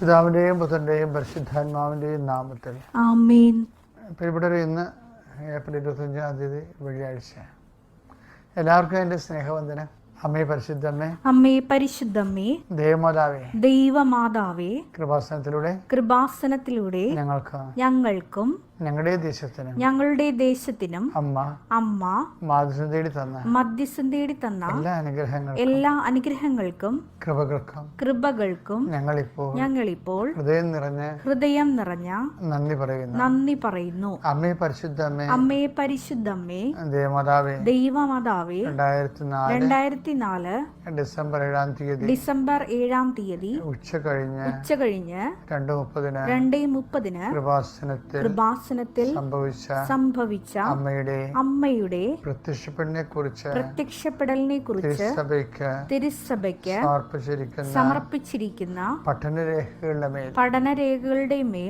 പിതാവിൻ്റെയും പുത്രൻ്റെയും പരിശുദ്ധാത്മാവിൻ്റെയും നാമത്തിൽ ആമേൻ. പ്രിയപ്പെട്ടവരെ, ഇന്ന് ഏപ്രിൽ 25-ാം തീയതി വെള്ളിയാഴ്ച. എല്ലാവർക്കും എൻ്റെ സ്നേഹവന്ദനം. അമ്മേ പരിശുദ്ധമ്മേ, അമ്മേ പരിശുദ്ധമ്മേ, ദൈവമാതാവേ, ദൈവമാതാവേ, കൃപാസനത്തിലൂടെ ഞങ്ങൾക്കും ഞങ്ങളുടെ ദേശത്തിനും അമ്മ മധ്യസ്ഥം തേടി തന്ന എല്ലാ അനുഗ്രഹങ്ങൾക്കും കൃപകൾക്കും ഞങ്ങളിപ്പോൾ ഹൃദയം നിറഞ്ഞ നന്ദി പറയുന്നു. അമ്മേ പരിശുദ്ധമ്മേ, അമ്മേ പരിശുദ്ധമ്മേ, ദൈവമാതാവേ, 2004 ഡിസംബർ 7-ാം തീയതി ഉച്ചകഴിഞ്ഞ് 2:30 കൃപാസനത്തിൽ സംഭവിച്ച അമ്മയുടെ പ്രത്യക്ഷപ്പെടലിനെ കുറിച്ച് തിരുസഭയ്ക്ക് സമർപ്പിച്ചിരിക്കുന്ന പഠനരേഖകളുടെ മേൽ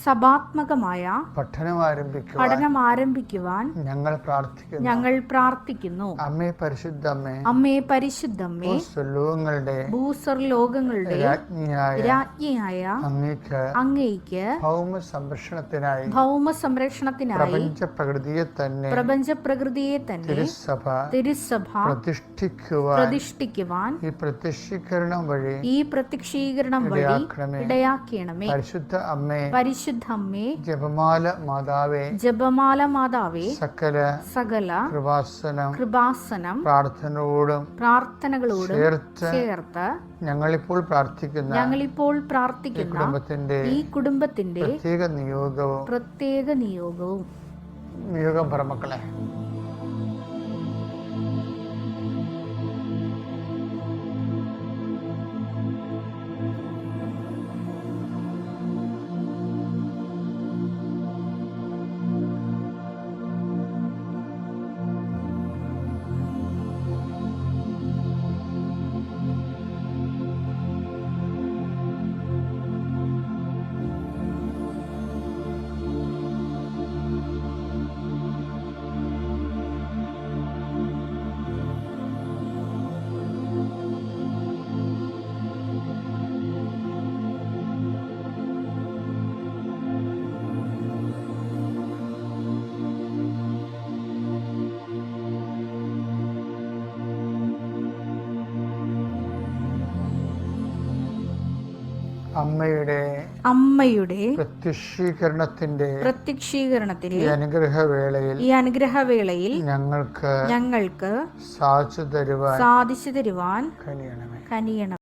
സഭാത്മകമായ പഠനം ആരംഭിക്കുവാൻ ഞങ്ങൾ പ്രാർത്ഥിക്കുന്നു. അമ്മേ പരിശുദ്ധമ്മേ, ഭൂസ്വർലോകങ്ങളുടെ രാജ്ഞിയായ അങ്ങേയ്ക്ക് ഭൗമ സംരക്ഷണത്തിനായി പ്രപഞ്ച പ്രകൃതിയെ തന്നെ തിരുസഭ പ്രതിഷ്ഠിക്കുവാൻ ഈ പ്രത്യക്ഷീകരണം വഴി ഇടയാക്കണമേ. പരിശുദ്ധ അമ്മേ, ജപമാല മാതാവേ, സകല കൃപാസനം പ്രാർത്ഥനകളോടും ചേർത്ത് ഞങ്ങളിപ്പോൾ പ്രാർത്ഥിക്കുന്ന ഈ കുടുംബത്തിന്റെ പ്രത്യേക നിയോഗവും പറമക്കളെ. അമ്മയുടെ പ്രത്യക്ഷീകരണത്തിന്റെ ഈ അനുഗ്രഹവേളയിൽ ഞങ്ങൾക്ക് സാധിച്ചു തരുവാൻ കനിയണം.